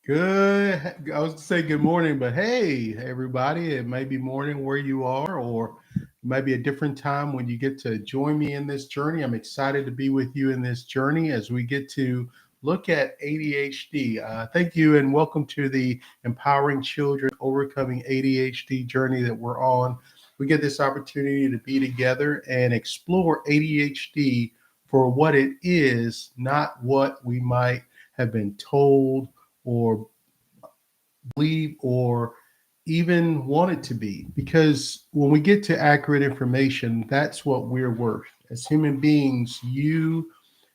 Good. I was gonna say good morning, but hey, everybody, it may be morning where you are, or maybe a different time when you get to join me in this journey. I'm excited to be with you in this journey as we get to look at ADHD. Thank you, and welcome to the Empowering Children Overcoming ADHD journey that we're on. We get this opportunity to be together and explore ADHD for what it is, not what we might have been told or believe or even want it to be. Because when we get to accurate information, that's what we're worth. As human beings, you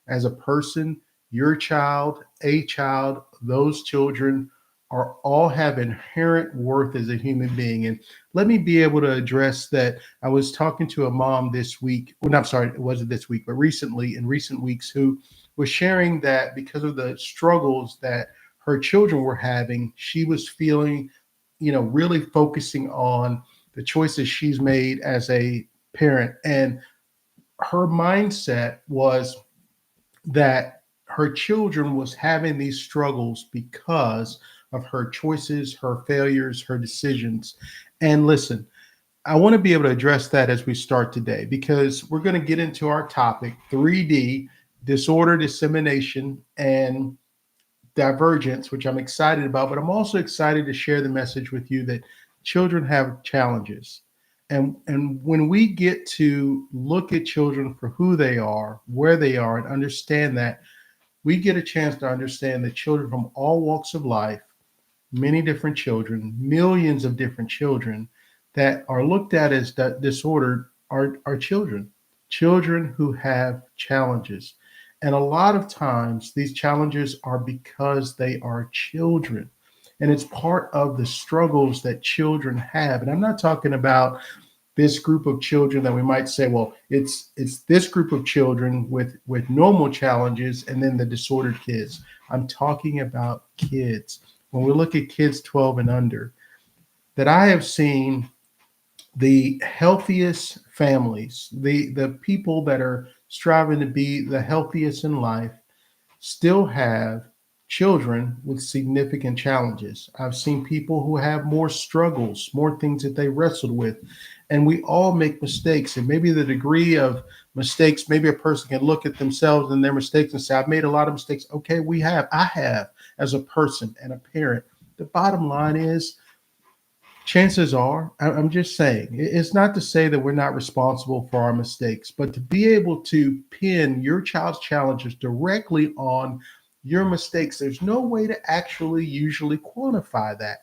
as a person, your child, a child, those children are all have inherent worth as a human being. And let me be able to address that. I was talking to a mom this week. Well, no, I'm sorry, it wasn't this week, but recently in recent weeks, who was sharing that because of the struggles that her children were having, she was feeling, really focusing on the choices she's made as a parent. And her mindset was that her children was having these struggles because of her choices, her failures, her decisions. And listen, I want to be able to address that as we start today because we're going to get into our topic 3D disorder, dissemination, and divergence, which I'm excited about, but I'm also excited to share the message with you that children have challenges. And when we get to look at children for who they are, where they are, and understand that, we get a chance to understand that children from all walks of life, many different children, millions of different children that are looked at as disordered are children, children who have challenges. And a lot of times these challenges are because they are children. And it's part of the struggles that children have. And I'm not talking about this group of children that we might say, well, it's this group of children with normal challenges and then the disordered kids. I'm talking about kids. When we look at kids 12 and under, that I have seen the healthiest families, the people that are striving to be the healthiest in life, still have children with significant challenges. I've seen people who have more struggles, more things that they wrestled with. And we all make mistakes. And maybe the degree of mistakes, maybe a person can look at themselves and their mistakes and say, I've made a lot of mistakes. Okay, we have. I have as a person and a parent. The bottom line is, chances are, I'm just saying, it's not to say that we're not responsible for our mistakes, but to be able to pin your child's challenges directly on your mistakes, there's no way to actually usually quantify that.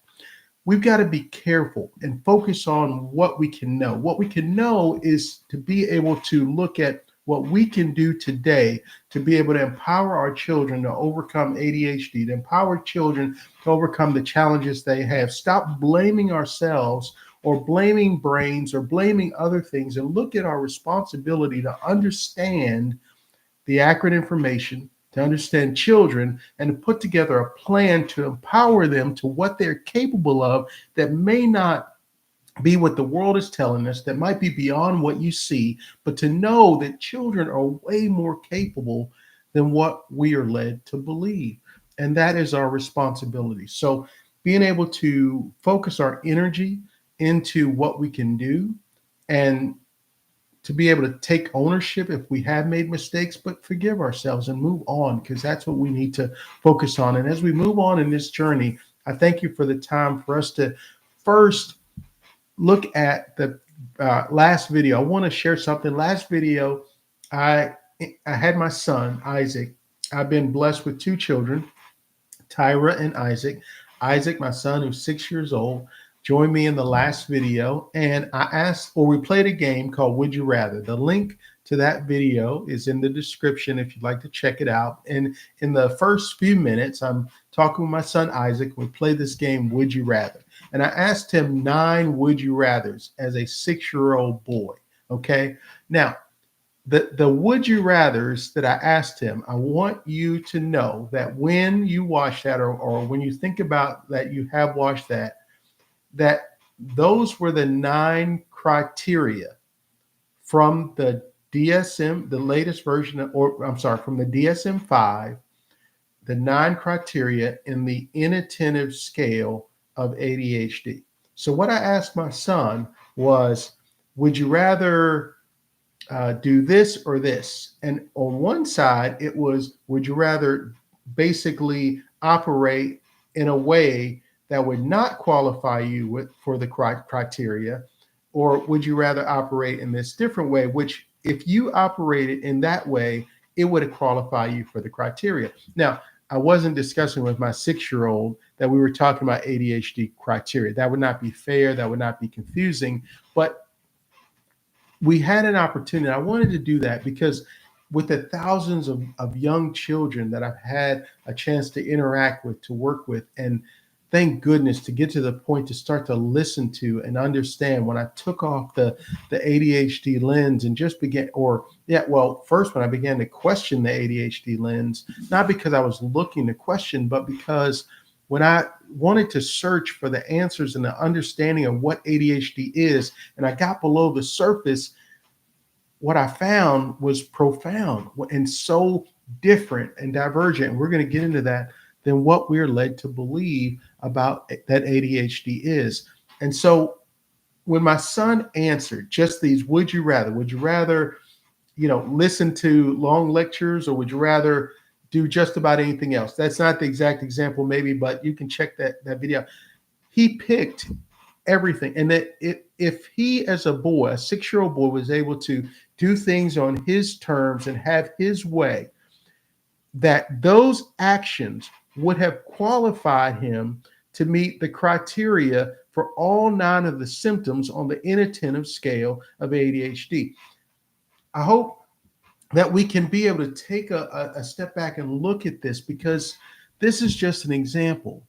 We've got to be careful and focus on what we can know. What we can know is to be able to look at what we can do today to be able to empower our children to overcome ADHD, to empower children to overcome the challenges they have. Stop blaming ourselves or blaming brains or blaming other things and look at our responsibility to understand the accurate information, to understand children, and to put together a plan to empower them to what they're capable of that may not be what the world is telling us, that might be beyond what you see, but to know that children are way more capable than what we are led to believe. And that is our responsibility. So being able to focus our energy into what we can do and to be able to take ownership if we have made mistakes, but forgive ourselves and move on, because that's what we need to focus on. And as we move on in this journey, I thank you for the time for us to first look at the last video. I want to share something. Last video, I I had my son Isaac. I've been blessed with two children, Tyra and Isaac. Isaac, my son, who's 6 years old, joined me in the last video, and I asked, or we played a game called Would You Rather. The link to that video is in the description if you'd like to check it out. And in the first few minutes, I'm talking with my son Isaac. We played this game, Would You Rather. And I asked him 9 Would You Rathers as a 6-year-old boy. Okay. Now, the would you rathers that I asked him, I want you to know that when you watch that, or when you think about that, you have watched that, that those were the 9 criteria from the DSM, the latest version, or I'm sorry, from the DSM 5 the 9 criteria in the inattentive scale of ADHD. So what I asked my son was, would you rather do this or this? And on one side, it was, would you rather basically operate in a way that would not qualify you for the criteria, or would you rather operate in this different way, which if you operated in that way, it would qualify you for the criteria. Now, I wasn't discussing with my 6-year-old that we were talking about ADHD criteria. That would not be fair. That would not be confusing. But we had an opportunity. I wanted to do that because with the thousands of young children that I've had a chance to interact with, to work with, and thank goodness to get to the point to start to listen to and understand, when I took off the ADHD lens and just began, first when I began to question the ADHD lens, not because I was looking to question, but because when I wanted to search for the answers and the understanding of what ADHD is, and I got below the surface, what I found was profound and so different and divergent. And we're going to get into that than what we're led to believe about that ADHD is. And so when my son answered just these, would you rather, listen to long lectures, or would you rather do just about anything else? That's not the exact example, maybe, but you can check that video. He picked everything. And that if he, as a boy, a 6-year-old boy, was able to do things on his terms and have his way, that those actions would have qualified him to meet the criteria for all 9 of the symptoms on the inattentive scale of ADHD. I hope that we can be able to take a step back and look at this, because this is just an example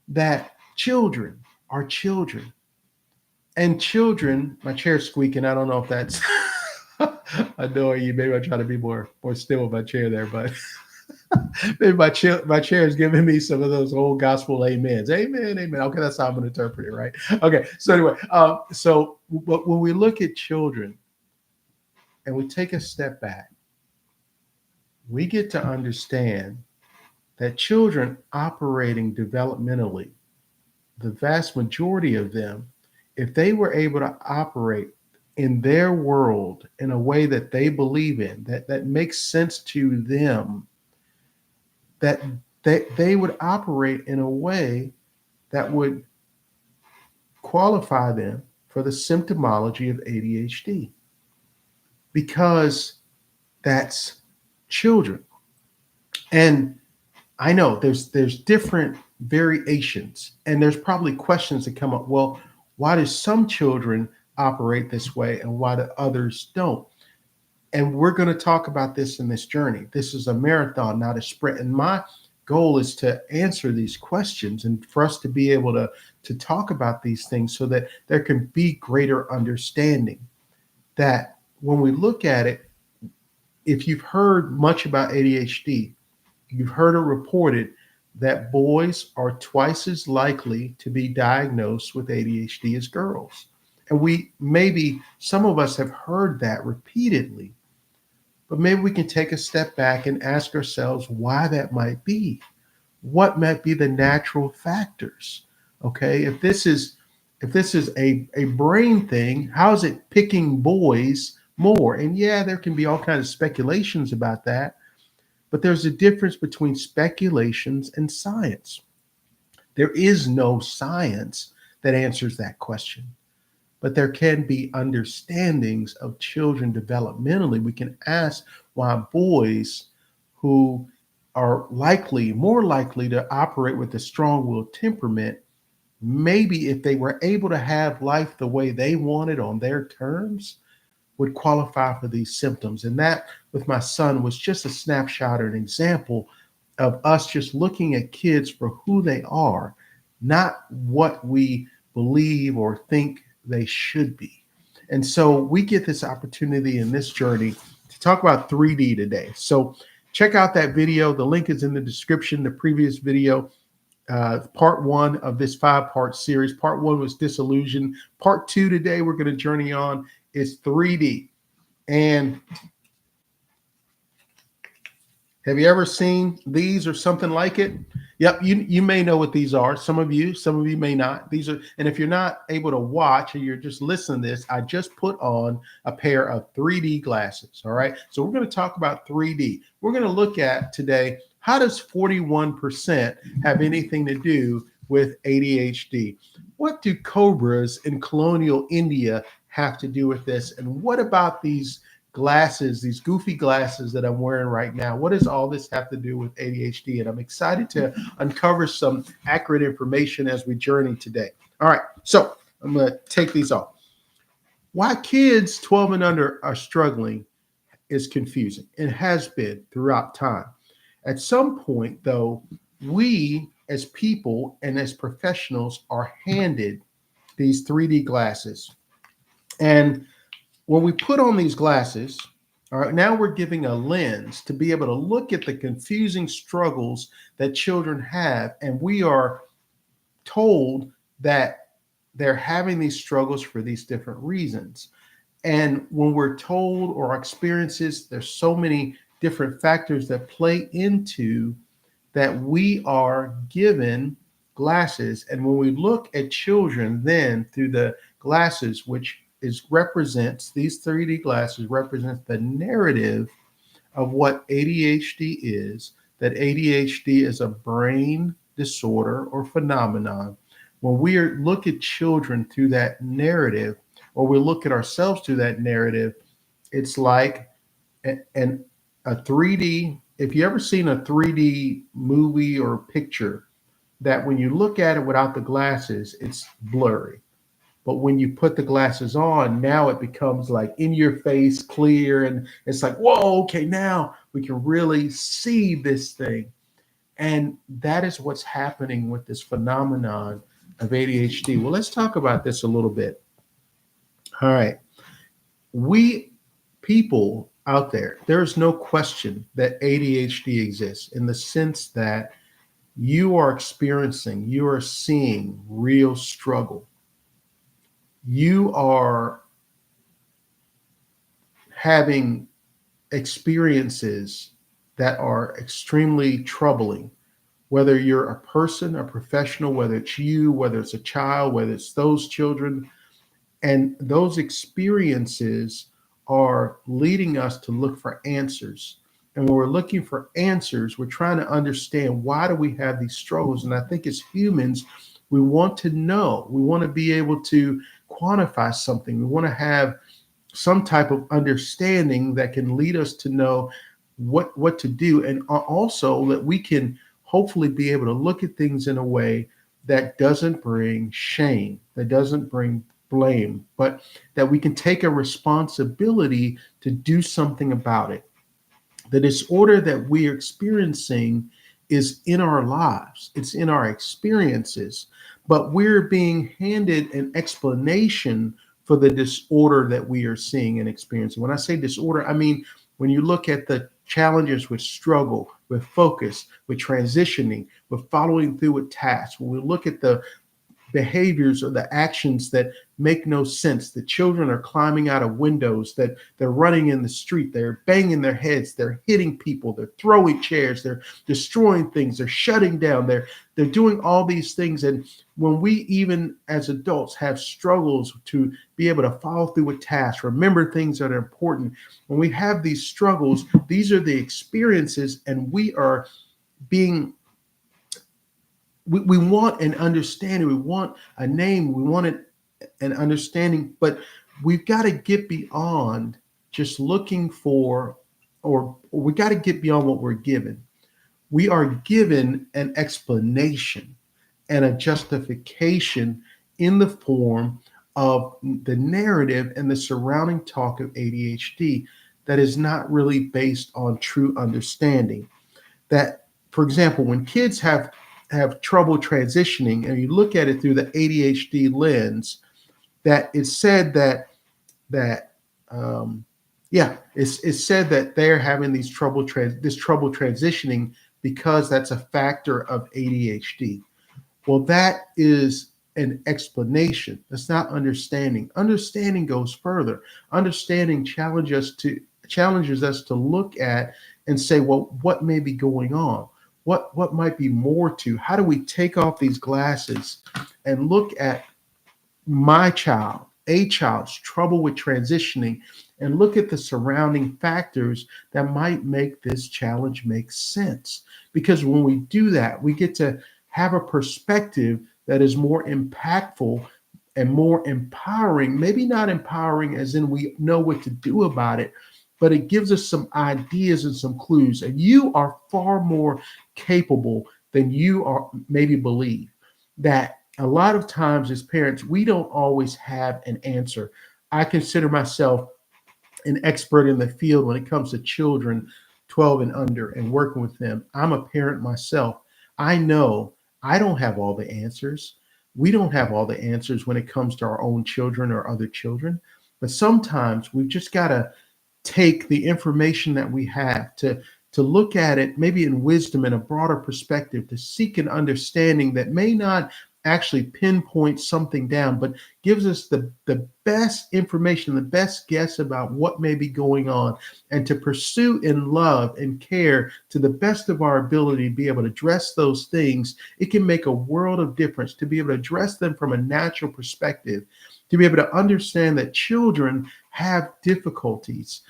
that children are children. And children, my chair's squeaking. I don't know if that's annoying you. Maybe I try to be more still with my chair there, but maybe my chair is giving me some of those old gospel amens. Amen, amen. Okay, that's how I'm going to interpret it, right? Okay, so anyway, but when we look at children and we take a step back, we get to understand that children operating developmentally, the vast majority of them, if they were able to operate in their world in a way that they believe in, that makes sense to them, that they would operate in a way that would qualify them for the symptomology of ADHD, because that's children. And I know there's different variations, and there's probably questions that come up. Well, why do some children operate this way and why do others don't? And we're going to talk about this in this journey. This is a marathon, not a sprint. And my goal is to answer these questions and for us to be able to talk about these things so that there can be greater understanding. That when we look at it, if you've heard much about ADHD, you've heard it reported that boys are twice as likely to be diagnosed with ADHD as girls. And maybe some of us have heard that repeatedly, but maybe we can take a step back and ask ourselves why that might be. What might be the natural factors? Okay, if this is a brain thing, how is it picking boys more? And yeah, there can be all kinds of speculations about that. But there's a difference between speculations and science. There is no science that answers that question, but there can be understandings of children developmentally. We can ask why boys who are more likely to operate with a strong-willed temperament, maybe if they were able to have life the way they wanted on their terms, would qualify for these symptoms. And that, with my son, was just a snapshot or an example of us just looking at kids for who they are, not what we believe or think they should be. And so we get this opportunity in this journey to talk about 3D today. So check out that video. The link is in the description. The previous video, part 1 of this 5-part series. Part 1 was Disillusion. Part 2 today we're going to journey on is 3D. And Have you ever seen these or something like it? Yep, you may know what these are. Some of you may not. These are, and if you're not able to watch or you're just listening to this, I just put on a pair of 3D glasses. All right. So we're going to talk about 3D. We're going to look at today, how does 41% have anything to do with ADHD? What do cobras in colonial India have to do with this? And what about these glasses, these goofy glasses that I'm wearing right now? What does all this have to do with ADHD? And I'm excited to uncover some accurate information as we journey today. All right, so I'm going to take these off. Why kids 12 and under are struggling is confusing and has been throughout time. At some point, though, we as people and as professionals are handed these 3D glasses. And when we put on these glasses, all right, now we're giving a lens to be able to look at the confusing struggles that children have. And we are told that they're having these struggles for these different reasons. And when we're told or experiences, there's so many different factors that play into that we are given glasses. And when we look at children then through the glasses, which is represents, these 3D glasses represents the narrative of what ADHD is, that ADHD is a brain disorder or phenomenon. When we look at children through that narrative, or we look at ourselves through that narrative, it's like a 3D. If you ever seen a 3D movie or picture, that when you look at it without the glasses, it's blurry. But when you put the glasses on, now it becomes like in your face, clear, and it's like, whoa, okay, now we can really see this thing. And that is what's happening with this phenomenon of ADHD. Well, let's talk about this a little bit. All right. We people out there is no question that ADHD exists in the sense that you are experiencing, you are seeing real struggle. You are having experiences that are extremely troubling, whether you're a person, a professional, whether it's you, whether it's a child, whether it's those children. And those experiences are leading us to look for answers. And when we're looking for answers, we're trying to understand, why do we have these struggles? And I think as humans, we want to know, we want to be able to quantify something. We want to have some type of understanding that can lead us to know what to do, and also that we can hopefully be able to look at things in a way that doesn't bring shame, that doesn't bring blame, but that we can take a responsibility to do something about it. The disorder that we are experiencing is in our lives, it's in our experiences, but we're being handed an explanation for the disorder that we are seeing and experiencing. When I say disorder, I mean when you look at the challenges with struggle, with focus, with transitioning, with following through with tasks, when we look at the behaviors or the actions that make no sense. The children are climbing out of windows, that they're running in the street, they're banging their heads, they're hitting people, they're throwing chairs, they're destroying things, they're shutting down, they're doing all these things. And when we even as adults have struggles to be able to follow through with tasks, remember things that are important, when we have these struggles, these are the experiences, and we are being we want an understanding, we want a name, we want an understanding, but we've got to get beyond just looking for, or we got to get beyond what we're given. We are given an explanation and a justification in the form of the narrative and the surrounding talk of ADHD that is not really based on true understanding. That, for example, when kids have trouble transitioning, and you look at it through the ADHD lens, that it's said that it's said that they're having this trouble transitioning because that's a factor of ADHD. Well, that is an explanation. That's not understanding. Understanding goes further. Understanding challenges us to look at and say, well, what may be going on? What might be more to? How do we take off these glasses and look at my child, a child's trouble with transitioning, and look at the surrounding factors that might make this challenge make sense? Because when we do that, we get to have a perspective that is more impactful and more empowering. Maybe not empowering as in we know what to do about it, but it gives us some ideas and some clues. And you are far more capable than you are maybe believe. That a lot of times as parents, we don't always have an answer. I consider myself an expert in the field when it comes to children 12 and under and working with them. I'm a parent myself. I know I don't have all the answers. We don't have all the answers when it comes to our own children or other children. But sometimes we've just got to take the information that we have to look at it maybe in wisdom and a broader perspective, to seek an understanding that may not actually pinpoint something down, but gives us the best information, the best guess about what may be going on, and to pursue in love and care to the best of our ability to be able to address those things. It can make a world of difference to be able to address them from a natural perspective, to be able to understand that children have difficulties,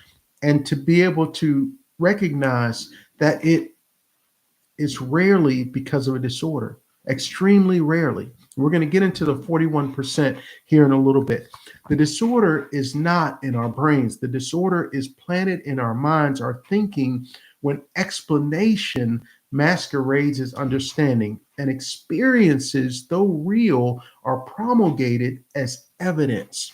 and to be able to recognize that it is rarely because of a disorder, extremely rarely. We're going to get into the 41% here in a little bit. The disorder is not in our brains. The disorder is planted in our minds, our thinking, when explanation masquerades as understanding, and experiences, though real, are promulgated as evidence.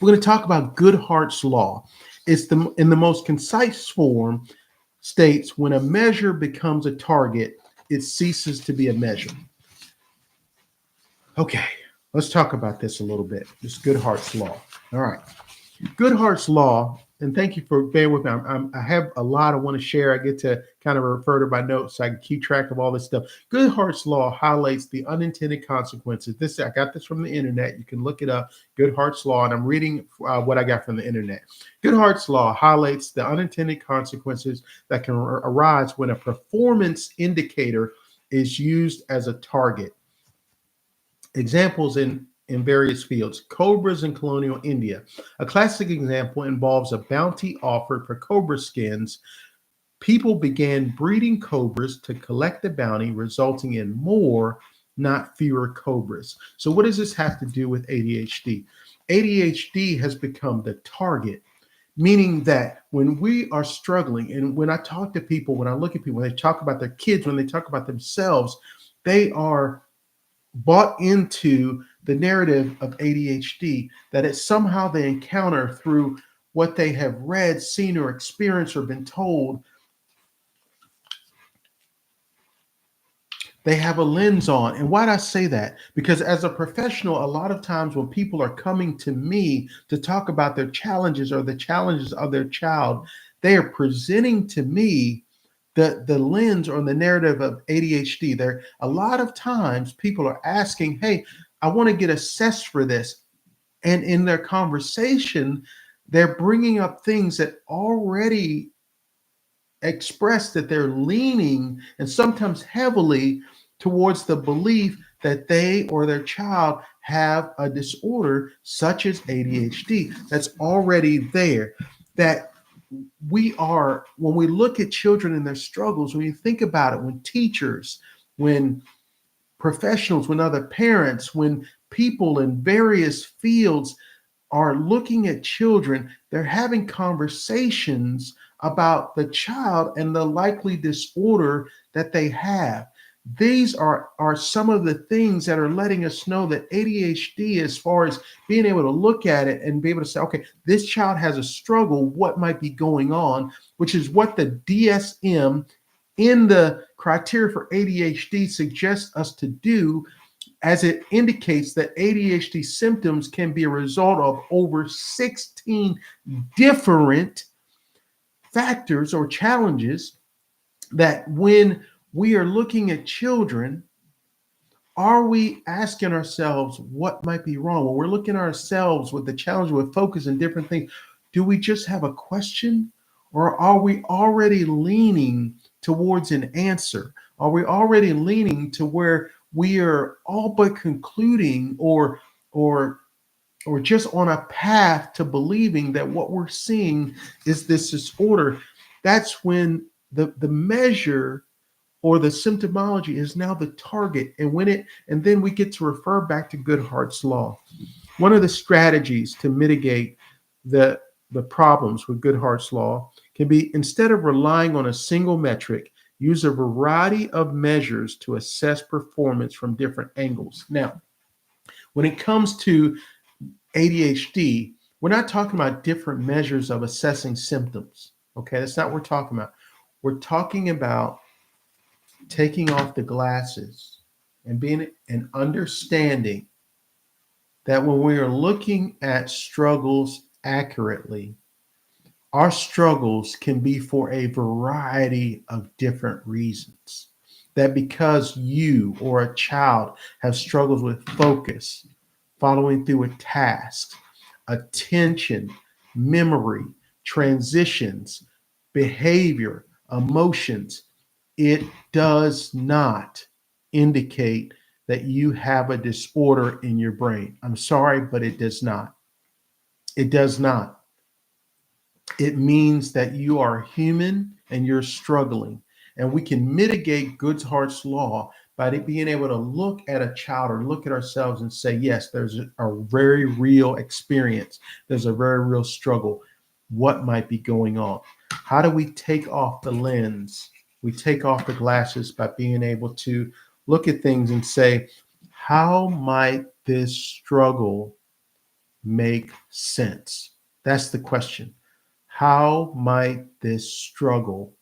We're going to talk about Goodhart's law. It's in the most concise form, states when a measure becomes a target, it ceases to be a measure. Okay, let's talk about this a little bit. This Goodhart's law. All right. Goodhart's law, and thank you for bearing with me. I have a lot I want to share. I get to kind of refer to my notes so I can keep track of all this stuff. Goodhart's law highlights the unintended consequences. I got this from the internet. You can look it up, Goodhart's law, and I'm reading what I got from the internet. Goodhart's law highlights the unintended consequences that can arise when a performance indicator is used as a target. Examples in various fields. Cobras in colonial India. A classic example involves a bounty offered for cobra skins. People began breeding cobras to collect the bounty, resulting in more, not fewer cobras. So what does this have to do with ADHD? ADHD has become the target, meaning that when we are struggling, and when I talk to people, when I look at people, when they talk about their kids, when they talk about themselves, they are bought into the narrative of ADHD, that it's somehow they encounter through what they have read, seen, or experienced, or been told. They have a lens on. And why do I say that? Because as a professional, a lot of times when people are coming to me to talk about their challenges or the challenges of their child, they are presenting to me the lens or the narrative of ADHD. There, a lot of times people are asking, hey, I want to get assessed for this. And in their conversation, they're bringing up things that already express that they're leaning, and sometimes heavily, towards the belief that they or their child have a disorder such as ADHD that's already there. That when we look at children and their struggles, when you think about it, when teachers, when professionals, when other parents, when people in various fields are looking at children, they're having conversations about the child and the likely disorder that they have. These are some of the things that are letting us know that ADHD, as far as being able to look at it and be able to say, okay, this child has a struggle, what might be going on, which is what the DSM in the criteria for ADHD suggests us to do, as it indicates that ADHD symptoms can be a result of over 16 different factors or challenges. That when we are looking at children, are we asking ourselves what might be wrong? When we're looking at ourselves with the challenge with focus and different things, Do we just have a question, or are we already leaning towards an answer? Are we already leaning to where we are all but concluding or or just on a path to believing that what we're seeing is this disorder? That's when the measure or the symptomology is now the target. And then we get to refer back to Goodhart's law. One of the strategies to mitigate the the problems with Goodhart's law can be, instead of relying on a single metric, use a variety of measures to assess performance from different angles. Now, when it comes to ADHD, we're not talking about different measures of assessing symptoms. Okay, that's not what we're talking about. We're talking about taking off the glasses and being and understanding that when we are looking at struggles accurately, our struggles can be for a variety of different reasons. That because you or a child have struggles with focus, following through with tasks, attention, memory, transitions, behavior, emotions, it does not indicate that you have a disorder in your brain. I'm sorry, but it does not. It does not. It means that you are human and you're struggling. And we can mitigate Goodhart's law by being able to look at a child or look at ourselves and say, yes, there's a very real experience. There's a very real struggle. What might be going on? How do we take off the lens? We take off the glasses by being able to look at things and say, how might this struggle make sense? That's the question. How might this struggle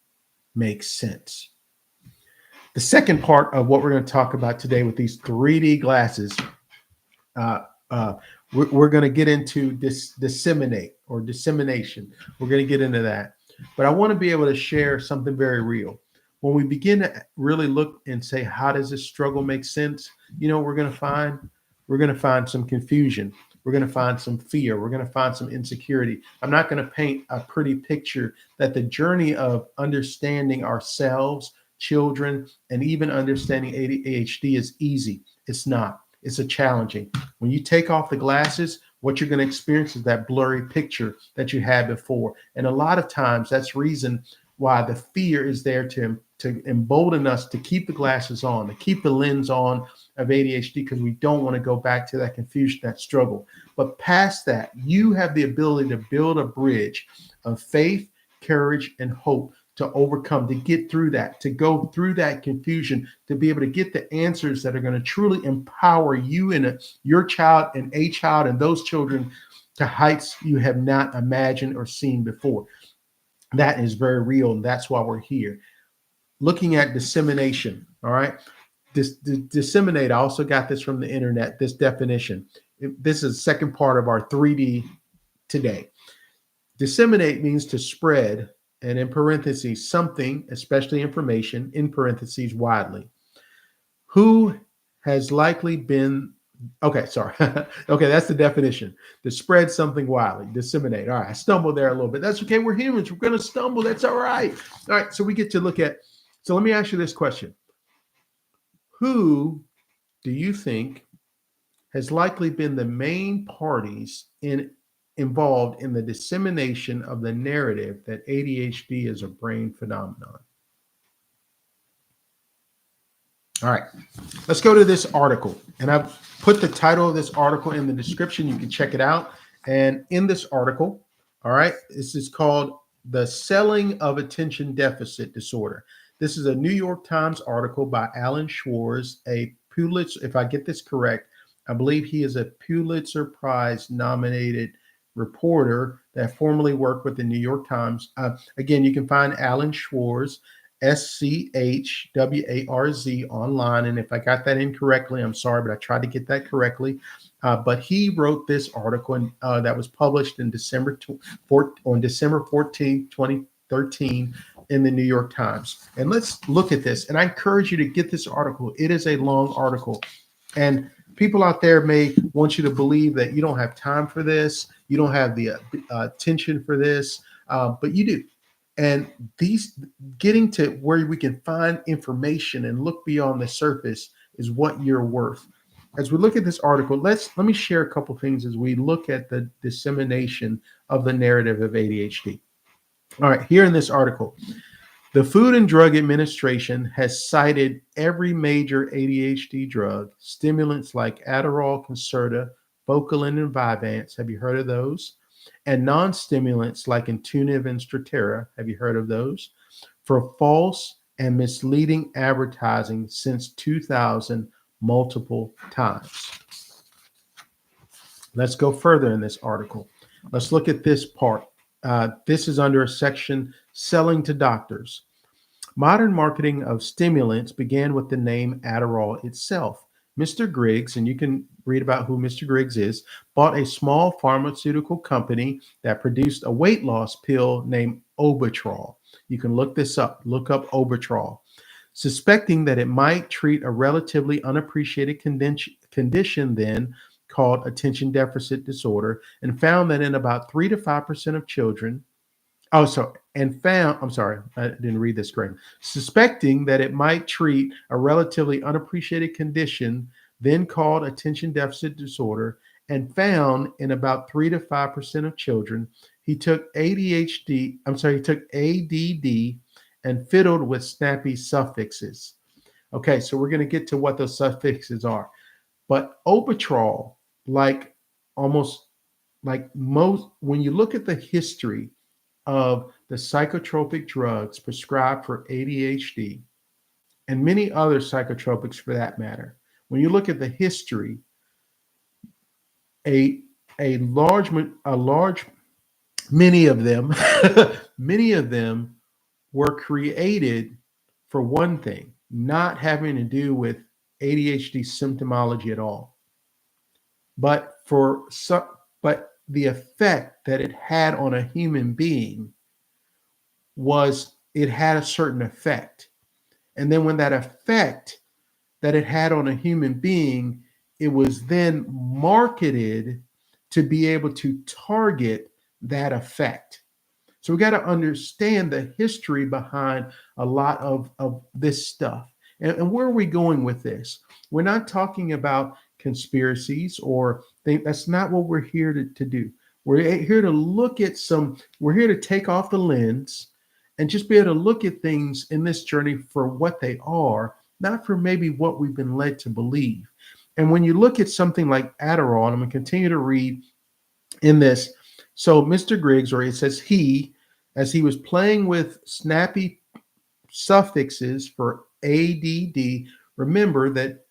make sense? The second part of what we're going to talk about today with these 3D glasses, uh, uh, we're going to get into dissemination. We're going to get into that. But I want to be able to share something very real. When we begin to really look and say, how does this struggle make sense? You know, we're going to find some confusion. We're going to find some fear. We're going to find some insecurity. I'm not going to paint a pretty picture that the journey of understanding ourselves, children, and even understanding ADHD is easy. It's not. It's a challenging. When you take off the glasses, what you're going to experience is that blurry picture that you had before. And a lot of times that's reason why the fear is there to embolden us to keep the glasses on, to keep the lens on of ADHD, because we don't want to go back to that confusion, that struggle. But past that, you have the ability to build a bridge of faith, courage, and hope to overcome, to get through that, to go through that confusion, to be able to get the answers that are going to truly empower you and your child and a child and those children to heights you have not imagined or seen before. That is very real, and that's why we're here. Looking at dissemination, all right? Disseminate, I also got this from the internet, this definition. This is the second part of our 3D today. Disseminate means to spread, and in parentheses, something, especially information, in parentheses, widely. Who has likely been, okay, sorry. Okay, that's the definition. To spread something widely, disseminate. All right, I stumbled there a little bit. That's okay. We're humans. We're going to stumble. That's all right. All right, so we get to look at, so let me ask you this question. Who do you think has likely been the main parties involved in the dissemination of the narrative that ADHD is a brain phenomenon? All right, let's go to this article. And I've put the title of this article in the description. You can check it out. And in this article, all right, this is called The Selling of Attention Deficit Disorder. This is a New York Times article by Alan Schwarz, a Pulitzer, if I get this correct, I believe he is a Pulitzer Prize nominated reporter that formerly worked with the New York Times. Again, you can find Alan Schwarz, Schwarz online. And if I got that incorrectly, I'm sorry, but I tried to get that correctly. But he wrote this article that was published in December 14th, 2013 in the New York Times. And let's look at this. And I encourage you to get this article. It is a long article. And people out there may want you to believe that you don't have time for this, you don't have the attention for this, but you do. And these getting to where we can find information and look beyond the surface is what you're worth. As we look at this article, let me share a couple things as we look at the dissemination of the narrative of ADHD. All right, here in this article, the Food and Drug Administration has cited every major ADHD drug, stimulants like Adderall, Concerta, Vocalin, and Vyvanse. Have you heard of those? And non-stimulants like Intuniv and Strattera. Have you heard of those? For false and misleading advertising since 2000 multiple times. Let's go further in this article. Let's look at this part. This is under a section, Selling to Doctors. Modern marketing of stimulants began with the name Adderall itself. Mr. Griggs, and you can read about who Mr. Griggs is, bought a small pharmaceutical company that produced a weight loss pill named Obitrol. You can look this up. Look up Obitrol. Suspecting that it might treat a relatively unappreciated condition then called attention deficit disorder, and found that in about 3 to 5% of children, I didn't read this correctly. Suspecting that it might treat a relatively unappreciated condition, then called attention deficit disorder, and found in about 3 to 5% of children, he took ADD and fiddled with snappy suffixes. Okay, so we're going to get to what those suffixes are. But Obitrol, when you look at the history of the psychotropic drugs prescribed for ADHD and many other psychotropics for that matter, when you look at the history, many of them many of them were created for one thing, not having to do with ADHD symptomology at all, but the effect that it had on a human being it had a certain effect. And then when that effect that it had on a human being, it was then marketed to be able to target that effect. So we got to understand the history behind a lot of this stuff. And where are we going with this? We're not talking about conspiracies or things. That's not what we're here to do. We're here to look at we're here to take off the lens and just be able to look at things in this journey for what they are, not for maybe what we've been led to believe. And when you look at something like Adderall, and I'm going to continue to read in this. So Mr. Griggs, or it says as he was playing with snappy suffixes for ADD, remember that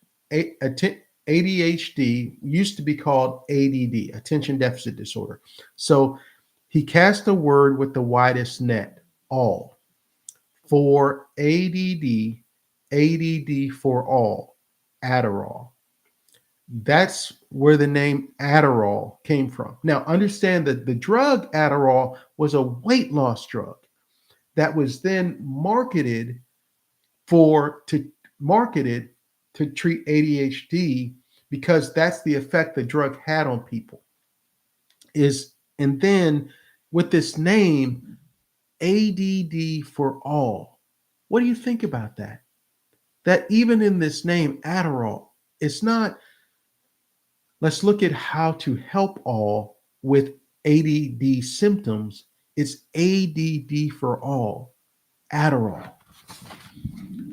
ADHD used to be called ADD, attention deficit disorder. So he cast a word with the widest net, all. For ADD for all, Adderall. That's where the name Adderall came from. Now, understand that the drug Adderall was a weight loss drug that was then marketed to treat ADHD because that's the effect the drug had on people. And then with this name, ADD for all. What do you think about that? That even in this name, Adderall, it's not, let's look at how to help all with ADD symptoms. It's ADD for all, Adderall.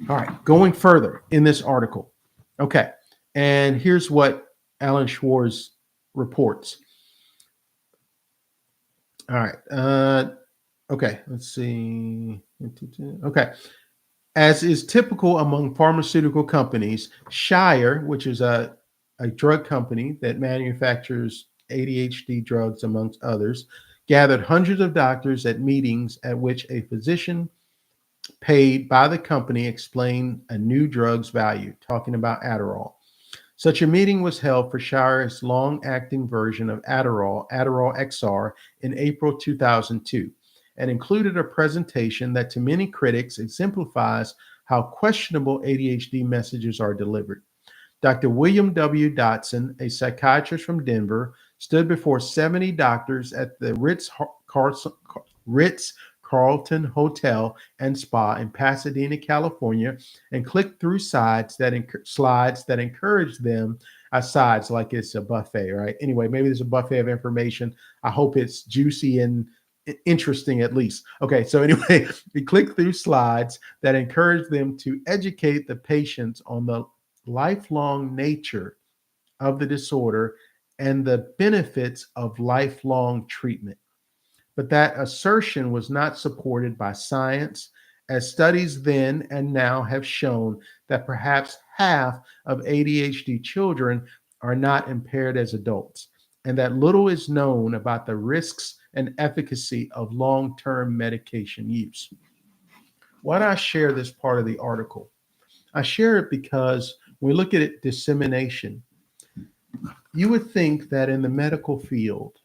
All right, going further in this article. Okay, and here's what Alan Schwarz reports. All right, okay, let's see. Okay, as is typical among pharmaceutical companies, Shire, which is a drug company that manufactures ADHD drugs, amongst others, gathered hundreds of doctors at meetings at which a physician paid by the company explained a new drug's value, talking about Adderall. Such a meeting was held for Shire's long-acting version of Adderall, Adderall XR, in April 2002, and included a presentation that to many critics exemplifies how questionable ADHD messages are delivered. Dr. William W. Dotson, a psychiatrist from Denver, stood before 70 doctors at the Ritz Carlton Hotel and Spa in Pasadena, California, and clicked through slides that encouraged them. Sides like it's a buffet, right? Anyway, maybe there's a buffet of information. I hope it's juicy and interesting at least. Okay, so anyway, we click through slides that encourage them to educate the patients on the lifelong nature of the disorder and the benefits of lifelong treatment. But that assertion was not supported by science, as studies then and now have shown that perhaps half of ADHD children are not impaired as adults, and that little is known about the risks and efficacy of long term medication use. Why do I share this part of the article? I share it because when we look at it, dissemination, you would think that in the medical field,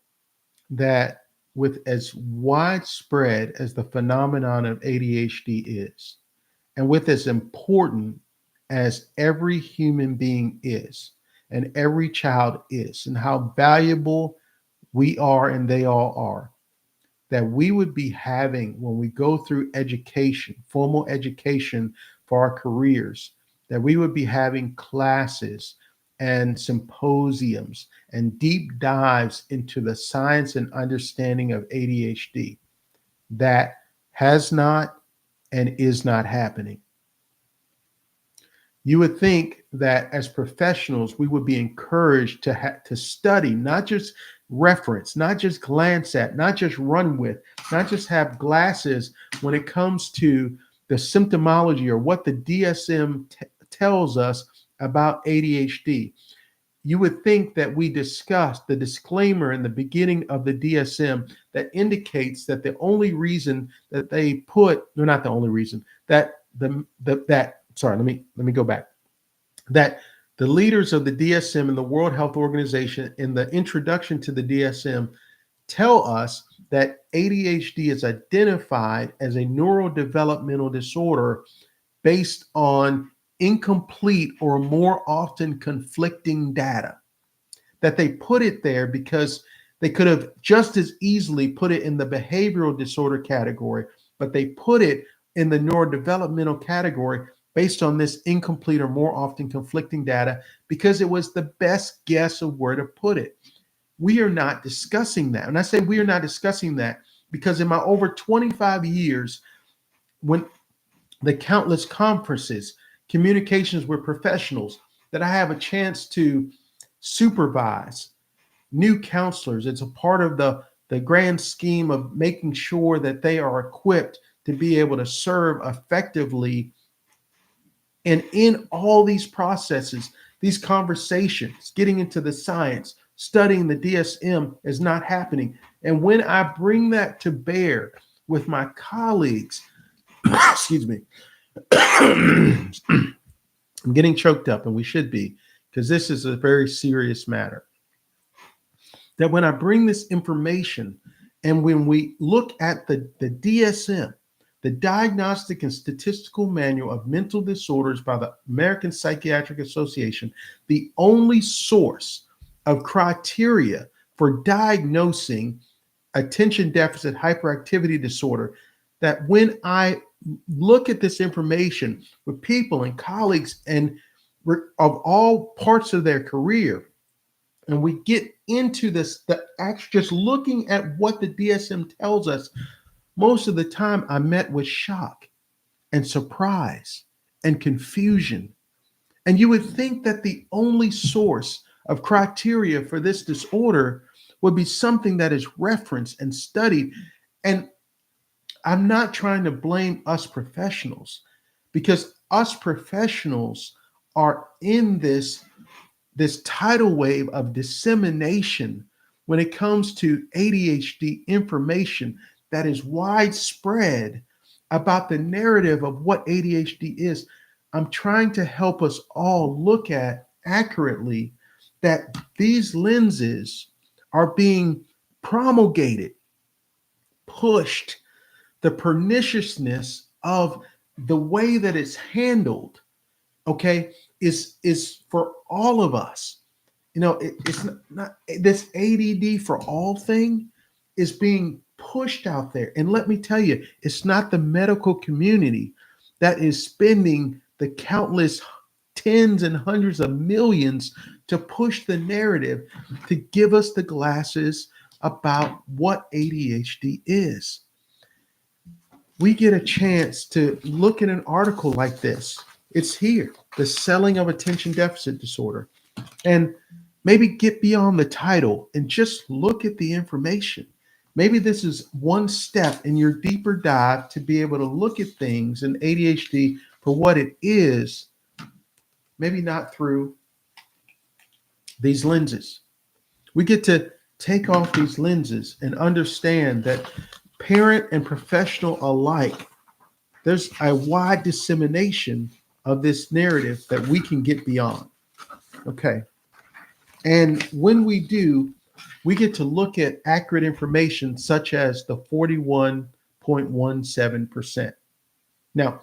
that with as widespread as the phenomenon of ADHD is, and with as important as every human being is, and every child is, and how valuable we are and they all are, that we would be having when we go through education, formal education for our careers, that we would be having classes and symposiums and deep dives into the science and understanding of ADHD. That has not and is not happening. You would think that as professionals, we would be encouraged to study, not just reference, not just glance at, not just run with, not just have glasses when it comes to the symptomology or what the DSM tells us about ADHD. You would think that we discussed the disclaimer in the beginning of the DSM that indicates that the only reason that they put, no, not the only reason, that let me go back. That the leaders of the DSM and the World Health Organization in the introduction to the DSM tell us that ADHD is identified as a neurodevelopmental disorder based on incomplete or more often conflicting data. That they put it there because they could have just as easily put it in the behavioral disorder category, but they put it in the neurodevelopmental category based on this incomplete or more often conflicting data because it was the best guess of where to put it. We are not discussing that. And I say we are not discussing that because in my over 25 years, when the countless conferences, communications with professionals that I have a chance to supervise, new counselors, it's a part of the grand scheme of making sure that they are equipped to be able to serve effectively. And in all these processes, these conversations, getting into the science, studying the DSM is not happening. And when I bring that to bear with my colleagues, excuse me, I'm getting choked up, and we should be, because this is a very serious matter. That when I bring this information and when we look at the DSM, the Diagnostic and Statistical Manual of Mental Disorders by the American Psychiatric Association, the only source of criteria for diagnosing attention deficit hyperactivity disorder, that when I look at this information with people and colleagues and of all parts of their career, and we get into this, just looking at what the DSM tells us, most of the time I met with shock and surprise and confusion. And you would think that the only source of criteria for this disorder would be something that is referenced and studied. And I'm not trying to blame us professionals, because us professionals are in this tidal wave of dissemination when it comes to ADHD information that is widespread about the narrative of what ADHD is. I'm trying to help us all look at accurately that these lenses are being promulgated, pushed, the perniciousness of the way that it's handled okay, is for all of us. It's not this ADD for all thing is being pushed out there. And let me tell you, it's not the medical community that is spending the countless tens and hundreds of millions to push the narrative to give us the glasses about what ADHD is. We get a chance to look at an article like this. It's here, The Selling of Attention Deficit Disorder. And maybe get beyond the title and just look at the information. Maybe this is one step in your deeper dive to be able to look at things in ADHD for what it is, maybe not through these lenses. We get to take off these lenses and understand that parent and professional alike, there's a wide dissemination of this narrative that we can get beyond. Okay. And when we do, we get to look at accurate information such as the 41.17%. Now,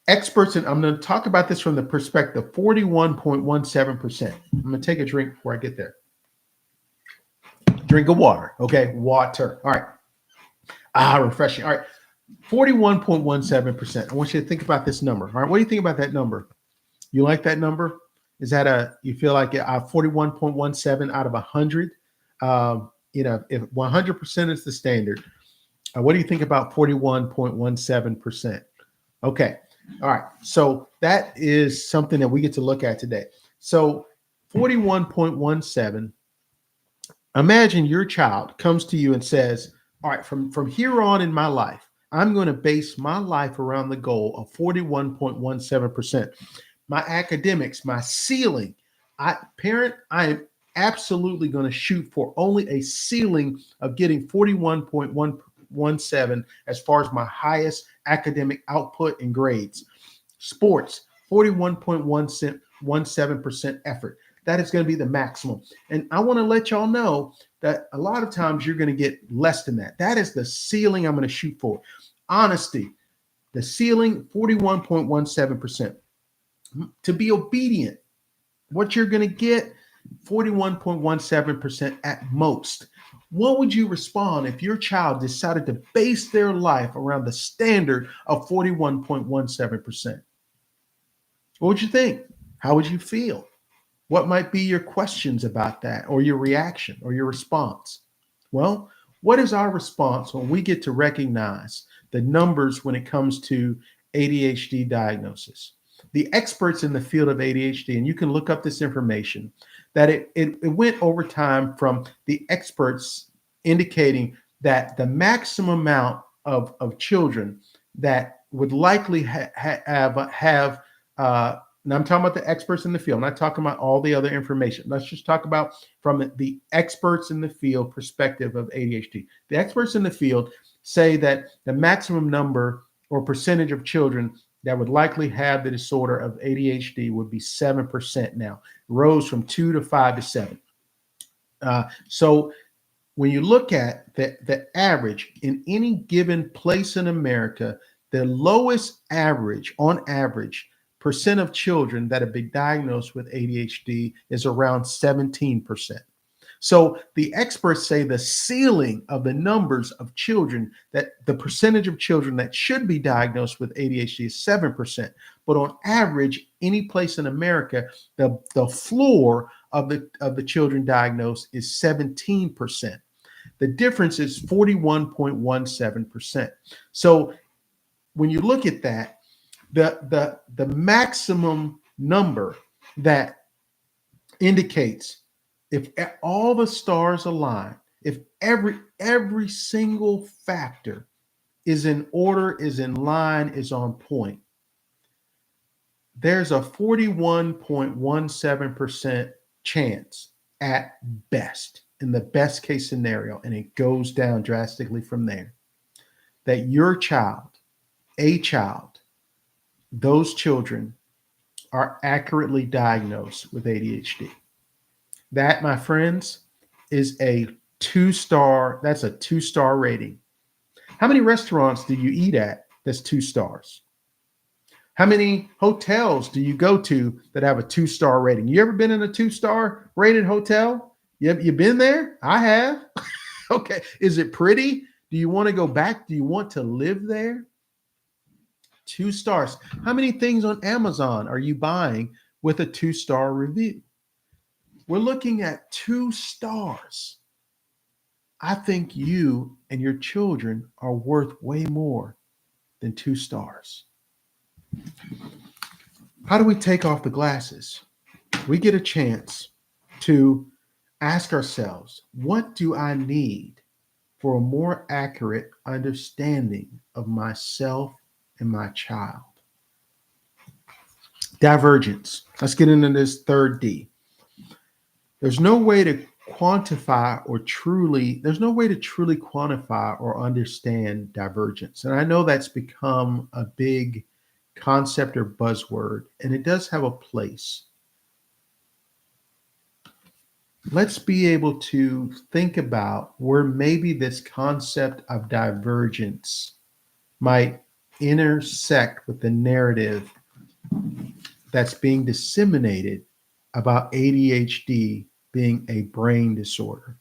experts, and I'm going to talk about this from the perspective 41.17%. I'm going to take a drink before I get there. Drink of water. Okay. Water. All right. Refreshing. All right. 41.17%. I want you to think about this number. All right. What do you think about that number? You like that number? Is that you feel like 41.17 out of 100? If 100% is the standard, what do you think about 41.17%? Okay. All right. So that is something that we get to look at today. So 41.17, imagine your child comes to you and says, all right, from here on in my life, I'm going to base my life around the goal of 41.17%. My academics, my ceiling, I am absolutely going to shoot for only a ceiling of getting 41.117 as far as my highest academic output and grades. Sports, 41.17% effort. That is going to be the maximum. And I want to let y'all know that a lot of times you're going to get less than that. That is the ceiling I'm going to shoot for. Honesty, the ceiling, 41.17%. To be obedient, what you're going to get, 41.17% at most. What would you respond if your child decided to base their life around the standard of 41.17%? What would you think? How would you feel? What might be your questions about that, or your reaction, or your response? Well, what is our response when we get to recognize the numbers when it comes to ADHD diagnosis? The experts in the field of ADHD, and you can look up this information, that it went over time from the experts indicating that the maximum amount of children that would likely have and I'm talking about the experts in the field. I'm not talking about all the other information. Let's just talk about from the experts in the field perspective of ADHD. The experts in the field say that the maximum number or percentage of children that would likely have the disorder of ADHD would be 7% now, rose from 2 to 5 to 7. So when you look at the average in any given place in America, the lowest average, on average, percent of children that have been diagnosed with ADHD is around 17%. So the experts say the ceiling of the numbers of children, that the percentage of children that should be diagnosed with ADHD is 7%. But on average, any place in America, the floor of the children diagnosed is 17%. The difference is 41.17%. So when you look at that, the maximum number that indicates if all the stars align, if every single factor is in order, is in line, is on point, there's a 41.17% chance at best, in the best case scenario, and it goes down drastically from there, that your child, those children are accurately diagnosed with ADHD. That, my friends, is a 2-star. That's a 2-star rating. How many restaurants do you eat at that's 2 stars? How many hotels do you go to that have a 2-star rating? You ever been in a 2-star rated hotel? You been there? I have. Okay. Is it pretty? Do you want to go back? Do you want to live there? 2 stars. How many things on Amazon are you buying with a 2-star review? We're looking at 2 stars. I think you and your children are worth way more than 2 stars. How do we take off the glasses? We get a chance to ask ourselves, what do I need for a more accurate understanding of myself and my child? Divergence. Let's get into this third D. There's no way to quantify or understand divergence. And I know that's become a big concept or buzzword, and it does have a place. Let's be able to think about where maybe this concept of divergence might intersect with the narrative that's being disseminated about ADHD being a brain disorder.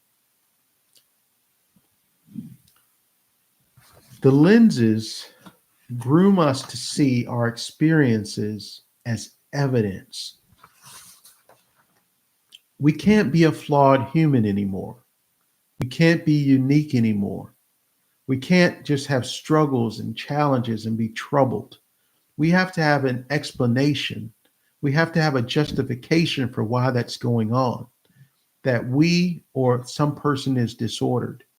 The lenses groom us to see our experiences as evidence. We can't be a flawed human anymore. We can't be unique anymore. We can't just have struggles and challenges and be troubled. We have to have an explanation. We have to have a justification for why that's going on, that we or some person is disordered.